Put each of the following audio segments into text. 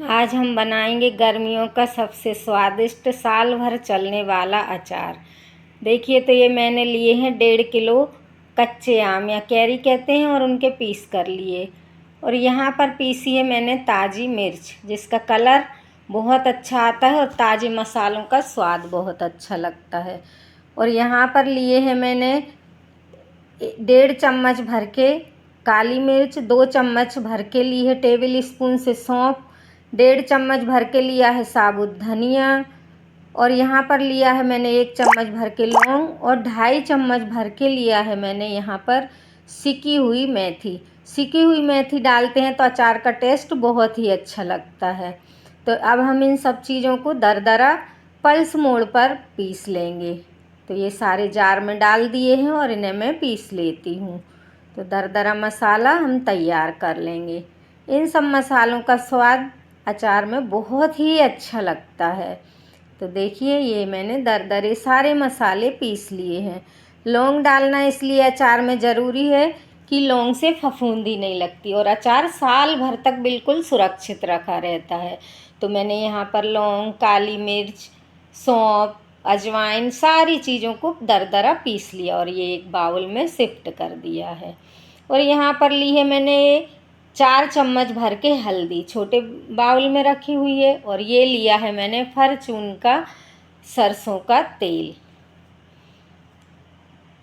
आज हम बनाएंगे गर्मियों का सबसे स्वादिष्ट साल भर चलने वाला अचार। देखिए तो ये मैंने लिए हैं 1.5 किलो कच्चे आम या कैरी कहते हैं और उनके पीस कर लिए। और यहाँ पर पीसी है मैंने ताज़ी मिर्च, जिसका कलर बहुत अच्छा आता है और ताज़े मसालों का स्वाद बहुत अच्छा लगता है। और यहाँ पर लिए हैं मैंने 1.5 चम्मच भर के काली मिर्च, 2 चम्मच भर के ली है टेबल स्पून से सौंफ, 1.5 चम्मच भर के लिया है साबुत धनिया, और यहाँ पर लिया है मैंने 1 चम्मच भर के लौंग और 2.5 चम्मच भर के लिया है मैंने यहाँ पर सिकी हुई मेथी। सिकी हुई मेथी डालते हैं तो अचार का टेस्ट बहुत ही अच्छा लगता है। तो अब हम इन सब चीज़ों को दरदरा पल्स मोड पर पीस लेंगे। तो ये सारे जार में डाल दिए हैं और इन्हें मैं पीस लेती हूँ। तो दरदरा मसाला हम तैयार कर लेंगे। इन सब मसालों का स्वाद अचार में बहुत ही अच्छा लगता है। तो देखिए ये मैंने दरदरे सारे मसाले पीस लिए हैं। लौंग डालना इसलिए अचार में ज़रूरी है कि लौंग से फफूंदी नहीं लगती और अचार साल भर तक बिल्कुल सुरक्षित रखा रहता है। तो मैंने यहाँ पर लौंग, काली मिर्च, सौंफ, अजवाइन सारी चीज़ों को दरदरा पीस लिया और ये एक बाउल में शिफ्ट कर दिया है। और यहाँ पर ली है मैंने 4 चम्मच भर के हल्दी, छोटे बाउल में रखी हुई है। और ये लिया है मैंने फॉर्चून का सरसों का तेल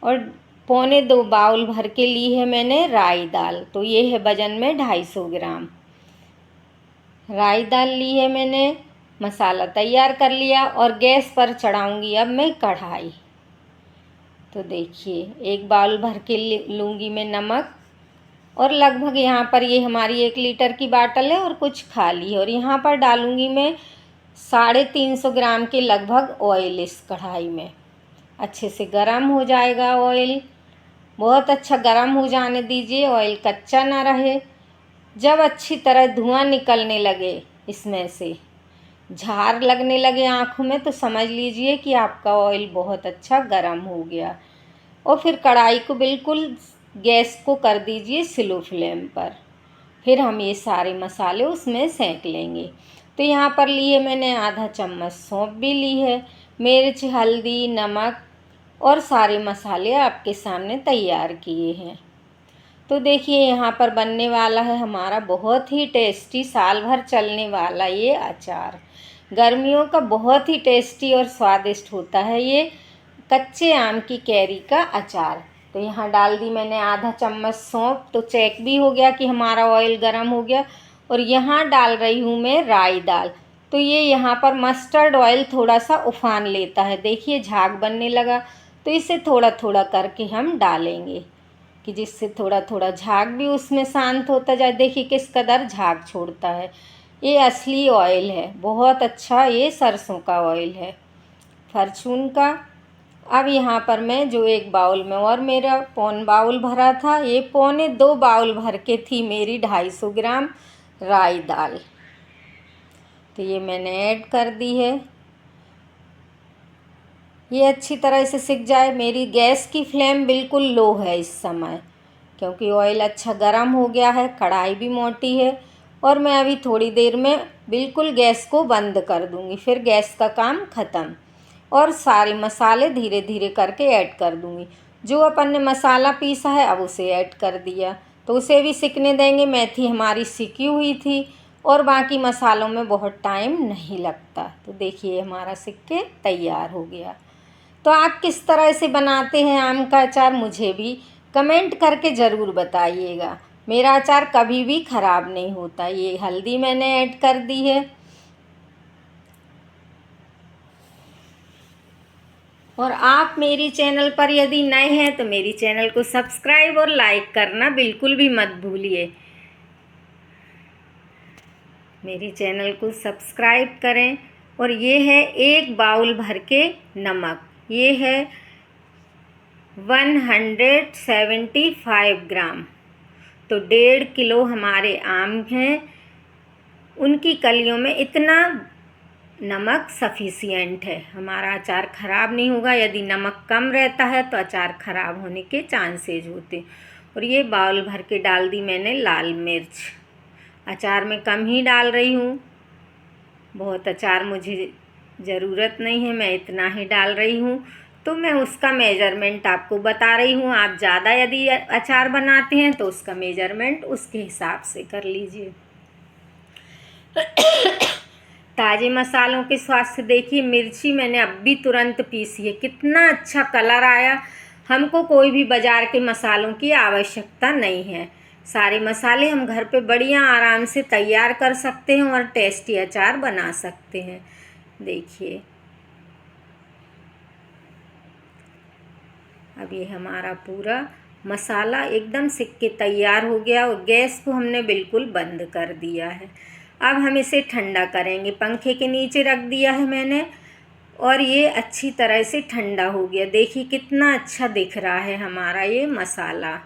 और 1.25 बाउल भर के ली है मैंने राई दाल। तो ये है वजन में 250 ग्राम राई दाल ली है मैंने। मसाला तैयार कर लिया और गैस पर चढ़ाऊंगी अब मैं कढ़ाई। तो देखिए 1 बाउल भर के लूँगी मैं नमक, और लगभग यहाँ पर ये हमारी 1 लीटर की बाटल है और कुछ खाली है। और यहाँ पर डालूँगी मैं 350 ग्राम के लगभग ऑयल इस कढ़ाई में। अच्छे से गरम हो जाएगा ऑयल, बहुत अच्छा गरम हो जाने दीजिए, ऑयल कच्चा ना रहे। जब अच्छी तरह धुआं निकलने लगे, इसमें से झार लगने लगे आँखों में, तो समझ लीजिए कि आपका ऑयल बहुत अच्छा गरम हो गया। और फिर कढ़ाई को बिल्कुल गैस को कर दीजिए स्लो फ्लेम पर। फिर हम ये सारे मसाले उसमें सेंक लेंगे। तो यहाँ पर लिए मैंने आधा चम्मच सौंफ भी ली है, मिर्च, हल्दी, नमक और सारे मसाले आपके सामने तैयार किए हैं। तो देखिए यहाँ पर बनने वाला है हमारा बहुत ही टेस्टी साल भर चलने वाला ये अचार। गर्मियों का बहुत ही टेस्टी और स्वादिष्ट होता है ये कच्चे आम की कैरी का अचार। तो यहाँ डाल दी मैंने आधा चम्मच सौंफ। तो चेक भी हो गया कि हमारा ऑयल गर्म हो गया। और यहाँ डाल रही हूँ मैं राई दाल। तो ये यहाँ पर मस्टर्ड ऑयल थोड़ा सा उफान लेता है, देखिए झाग बनने लगा। तो इसे थोड़ा थोड़ा करके हम डालेंगे कि जिससे थोड़ा थोड़ा झाग भी उसमें शांत होता जाए। देखिए किस कदर झाग छोड़ता है। ये असली ऑयल है, बहुत अच्छा ये सरसों का ऑयल है फॉर्चून का। अब यहाँ पर मैं जो 1 बाउल में, और मेरा 1.25 बाउल भरा था, ये 1.25 बाउल भर के थी मेरी 250 ग्राम राई दाल। तो ये मैंने ऐड कर दी है। ये अच्छी तरह से सिक जाए। मेरी गैस की फ्लेम बिल्कुल लो है इस समय, क्योंकि ऑयल अच्छा गरम हो गया है, कढ़ाई भी मोटी है। और मैं अभी थोड़ी देर में बिल्कुल गैस को बंद कर दूंगी, फिर गैस का काम ख़त्म। और सारे मसाले धीरे धीरे करके ऐड कर दूंगी। जो अपन ने मसाला पीसा है अब उसे ऐड कर दिया, तो उसे भी सिकने देंगे। मेथी हमारी सिकी हुई थी और बाकी मसालों में बहुत टाइम नहीं लगता। तो देखिए हमारा सिक के तैयार हो गया। तो आप किस तरह से बनाते हैं आम का अचार, मुझे भी कमेंट करके ज़रूर बताइएगा। मेरा अचार कभी भी ख़राब नहीं होता। ये हल्दी मैंने ऐड कर दी है। और आप मेरी चैनल पर यदि नए हैं तो मेरी चैनल को सब्सक्राइब और लाइक करना बिल्कुल भी मत भूलिए। मेरी चैनल को सब्सक्राइब करें। और ये है 1 बाउल भर के नमक, ये है 175 ग्राम। तो 1.5 किलो हमारे आम हैं, उनकी कलियों में इतना नमक सफिशिएंट है। हमारा अचार ख़राब नहीं होगा। यदि नमक कम रहता है तो अचार ख़राब होने के चांसेज होते। और ये बाउल भर के डाल दी मैंने लाल मिर्च। अचार में कम ही डाल रही हूँ। बहुत अचार मुझे ज़रूरत नहीं है, मैं इतना ही डाल रही हूँ, तो मैं उसका मेजरमेंट आपको बता रही हूँ। आप ज़्यादा यदि अचार बनाते हैं तो उसका मेजरमेंट उसके हिसाब से कर लीजिए। ताज़े मसालों के स्वाद से देखिए, मिर्ची मैंने अभी तुरंत पीसी है, कितना अच्छा कलर आया। हमको कोई भी बाज़ार के मसालों की आवश्यकता नहीं है, सारे मसाले हम घर पे बढ़िया आराम से तैयार कर सकते हैं और टेस्टी अचार बना सकते हैं। देखिए अब ये हमारा पूरा मसाला एकदम सिक के तैयार हो गया और गैस को हमने बिल्कुल बंद कर दिया है। अब हम इसे ठंडा करेंगे, पंखे के नीचे रख दिया है मैंने और ये अच्छी तरह से ठंडा हो गया। देखिए कितना अच्छा दिख रहा है हमारा ये मसाला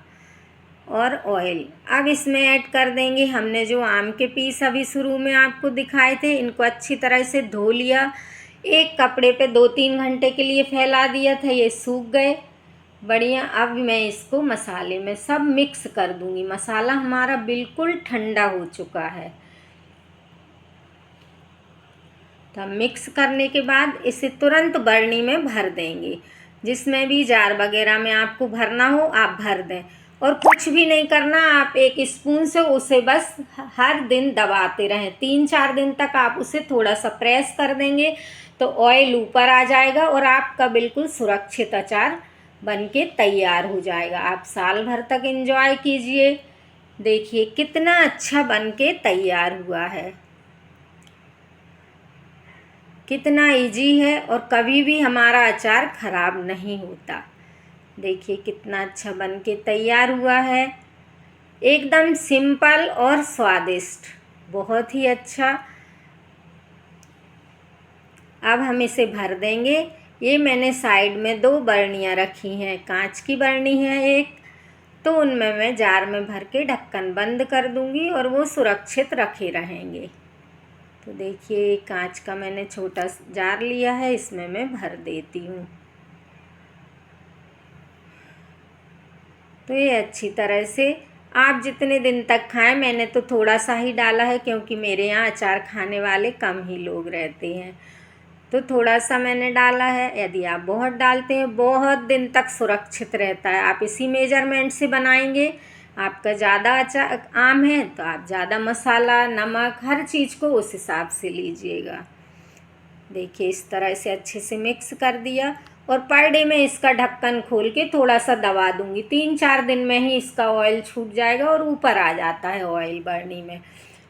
और ऑयल। अब इसमें ऐड कर देंगे हमने जो आम के पीस अभी शुरू में आपको दिखाए थे, इनको अच्छी तरह से धो लिया, एक कपड़े पे 2-3 घंटे के लिए फैला दिया था, ये सूख गए बढ़िया। अब मैं इसको मसाले में सब मिक्स कर दूंगी। मसाला हमारा बिल्कुल ठंडा हो चुका है, तो मिक्स करने के बाद इसे तुरंत बरनी में भर देंगे। जिसमें भी जार वगैरह में आपको भरना हो आप भर दें और कुछ भी नहीं करना, आप एक स्पून से उसे बस हर दिन दबाते रहें। 3-4 दिन तक आप उसे थोड़ा सा प्रेस कर देंगे तो ऑयल ऊपर आ जाएगा और आपका बिल्कुल सुरक्षित अचार बनके तैयार हो जाएगा। आप साल भर तक एंजॉय कीजिए। देखिए कितना अच्छा बनके तैयार हुआ है, कितना इजी है और कभी भी हमारा अचार ख़राब नहीं होता। देखिए कितना अच्छा बनके तैयार हुआ है, एकदम सिंपल और स्वादिष्ट, बहुत ही अच्छा। अब हम इसे भर देंगे। ये मैंने साइड में 2 बर्नियाँ रखी हैं, कांच की बर्नी है एक, तो उनमें मैं जार में भर के ढक्कन बंद कर दूंगी और वो सुरक्षित रखे रहेंगे। तो देखिए कांच का मैंने छोटा जार लिया है, इसमें मैं भर देती हूँ। तो ये अच्छी तरह से आप जितने दिन तक खाएं, मैंने तो थोड़ा सा ही डाला है क्योंकि मेरे यहाँ अचार खाने वाले कम ही लोग रहते हैं, तो थोड़ा सा मैंने डाला है। यदि आप बहुत डालते हैं बहुत दिन तक सुरक्षित रहता है। आप इसी मेजरमेंट से बनाएंगे, आपका ज़्यादा अचार आम है तो आप ज़्यादा मसाला नमक हर चीज़ को उस हिसाब से लीजिएगा। देखिए इस तरह से अच्छे से मिक्स कर दिया और पर डे में इसका ढक्कन खोल के थोड़ा सा दबा दूंगी। 3-4 दिन में ही इसका ऑयल छूट जाएगा और ऊपर आ जाता है ऑयल बर्नी में,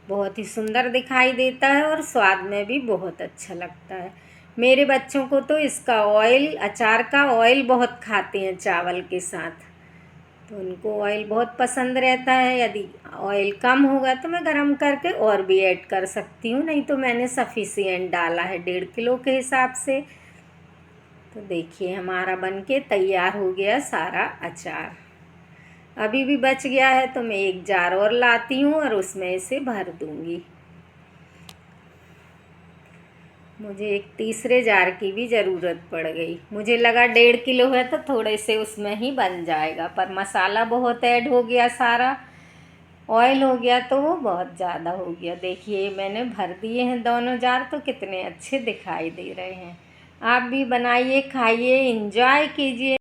बहुत ही सुंदर दिखाई देता है और स्वाद में भी बहुत अच्छा लगता है। मेरे बच्चों को तो इसका ऑयल, अचार का ऑयल बहुत खाते हैं चावल के साथ, तो उनको ऑयल बहुत पसंद रहता है। यदि ऑयल कम होगा तो मैं गरम करके और भी ऐड कर सकती हूँ, नहीं तो मैंने सफिशिएंट डाला है 1.5 किलो के हिसाब से। तो देखिए हमारा बनके तैयार हो गया सारा अचार। अभी भी बच गया है तो मैं एक जार और लाती हूँ और उसमें इसे भर दूँगी। मुझे एक तीसरे जार की भी ज़रूरत पड़ गई, मुझे लगा 1.5 किलो है तो थोड़े से उसमें ही बन जाएगा, पर मसाला बहुत ऐड हो गया, सारा ऑयल हो गया तो वो बहुत ज़्यादा हो गया। देखिए मैंने भर दिए हैं दोनों जार, तो कितने अच्छे दिखाई दे रहे हैं। आप भी बनाइए, खाइए, एंजॉय कीजिए।